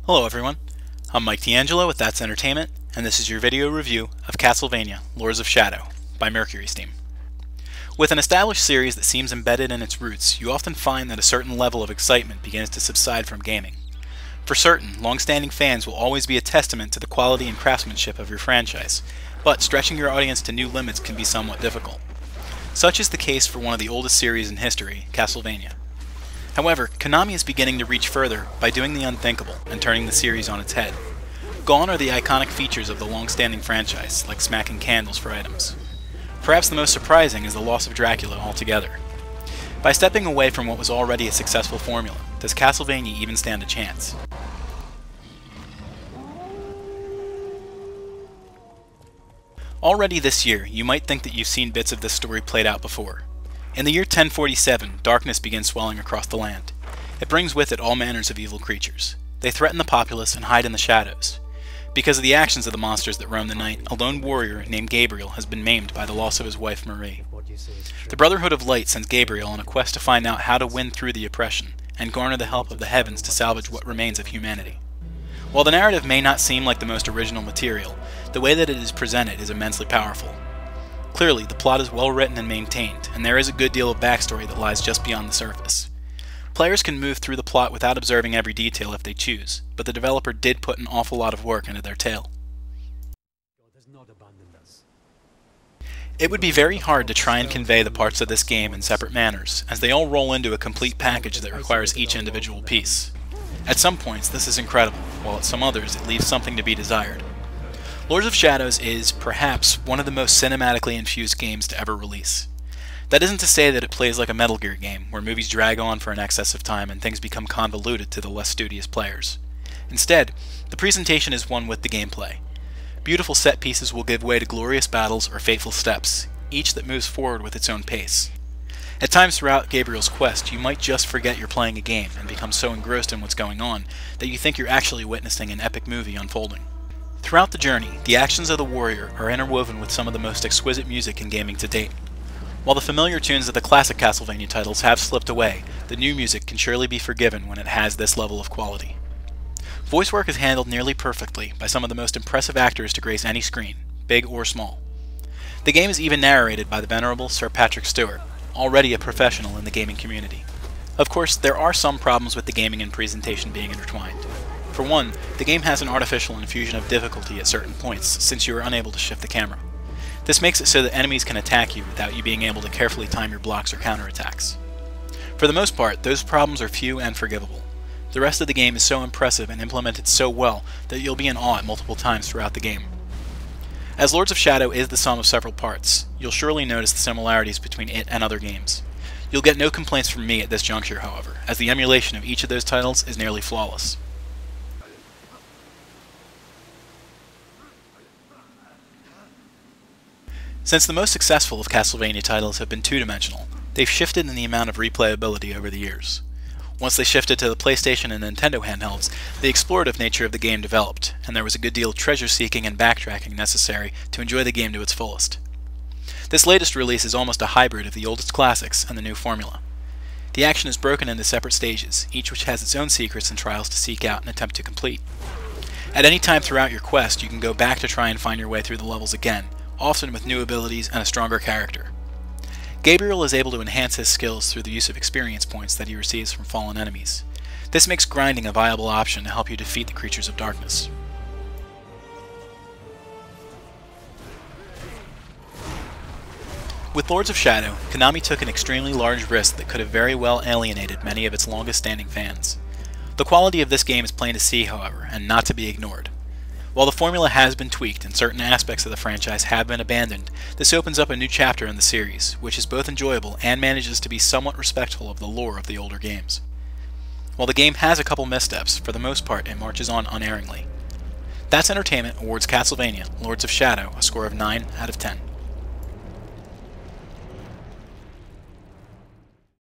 Hello everyone, I'm Mike DeAngelo with That's Entertainment, and this is your video review of Castlevania, Lords of Shadow by Mercury's team. With an established series that seems embedded in its roots, you often find that a certain level of excitement begins to subside from gaming. For certain, long-standing fans will always be a testament to the quality and craftsmanship of your franchise, but stretching your audience to new limits can be somewhat difficult. Such is the case for one of the oldest series in history, Castlevania. However, Konami is beginning to reach further by doing the unthinkable and turning the series on its head. Gone are the iconic features of the long-standing franchise, like smacking candles for items. Perhaps the most surprising is the loss of Dracula altogether. By stepping away from what was already a successful formula, does Castlevania even stand a chance? Already this year, you might think that you've seen bits of this story played out before. In the year 1047, darkness begins swelling across the land. It brings with it all manners of evil creatures. They threaten the populace and hide in the shadows. Because of the actions of the monsters that roam the night, a lone warrior named Gabriel has been maimed by the loss of his wife Marie. The Brotherhood of Light sends Gabriel on a quest to find out how to win through the oppression, and garner the help of the heavens to salvage what remains of humanity. While the narrative may not seem like the most original material, the way that it is presented is immensely powerful. Clearly, the plot is well written and maintained, and there is a good deal of backstory that lies just beyond the surface. Players can move through the plot without observing every detail if they choose, but the developer did put an awful lot of work into their tale. It would be very hard to try and convey the parts of this game in separate manners, as they all roll into a complete package that requires each individual piece. At some points, this is incredible, while at some others, it leaves something to be desired. Lords of Shadows is, perhaps, one of the most cinematically infused games to ever release. That isn't to say that it plays like a Metal Gear game, where movies drag on for an excess of time and things become convoluted to the less studious players. Instead, the presentation is one with the gameplay. Beautiful set pieces will give way to glorious battles or fateful steps, each that moves forward with its own pace. At times throughout Gabriel's quest, you might just forget you're playing a game and become so engrossed in what's going on that you think you're actually witnessing an epic movie unfolding. Throughout the journey, the actions of the warrior are interwoven with some of the most exquisite music in gaming to date. While the familiar tunes of the classic Castlevania titles have slipped away, the new music can surely be forgiven when it has this level of quality. Voice work is handled nearly perfectly by some of the most impressive actors to grace any screen, big or small. The game is even narrated by the venerable Sir Patrick Stewart, already a professional in the gaming community. Of course, there are some problems with the gaming and presentation being intertwined. For one, the game has an artificial infusion of difficulty at certain points, since you are unable to shift the camera. This makes it so that enemies can attack you without you being able to carefully time your blocks or counterattacks. For the most part, those problems are few and forgivable. The rest of the game is so impressive and implemented so well that you'll be in awe at multiple times throughout the game. As Lords of Shadow is the sum of several parts, you'll surely notice the similarities between it and other games. You'll get no complaints from me at this juncture, however, as the emulation of each of those titles is nearly flawless. Since the most successful of Castlevania titles have been two-dimensional, they've shifted in the amount of replayability over the years. Once they shifted to the PlayStation and Nintendo handhelds, the explorative nature of the game developed, and there was a good deal of treasure-seeking and backtracking necessary to enjoy the game to its fullest. This latest release is almost a hybrid of the oldest classics and the new formula. The action is broken into separate stages, each which has its own secrets and trials to seek out and attempt to complete. At any time throughout your quest, you can go back to try and find your way through the levels again, often with new abilities and a stronger character. Gabriel is able to enhance his skills through the use of experience points that he receives from fallen enemies. This makes grinding a viable option to help you defeat the creatures of darkness. With Lords of Shadow, Konami took an extremely large risk that could have very well alienated many of its longest-standing fans. The quality of this game is plain to see, however, and not to be ignored. While the formula has been tweaked and certain aspects of the franchise have been abandoned, this opens up a new chapter in the series, which is both enjoyable and manages to be somewhat respectful of the lore of the older games. While the game has a couple missteps, for the most part it marches on unerringly. That's Entertainment awards Castlevania, Lords of Shadow a score of 9 out of 10.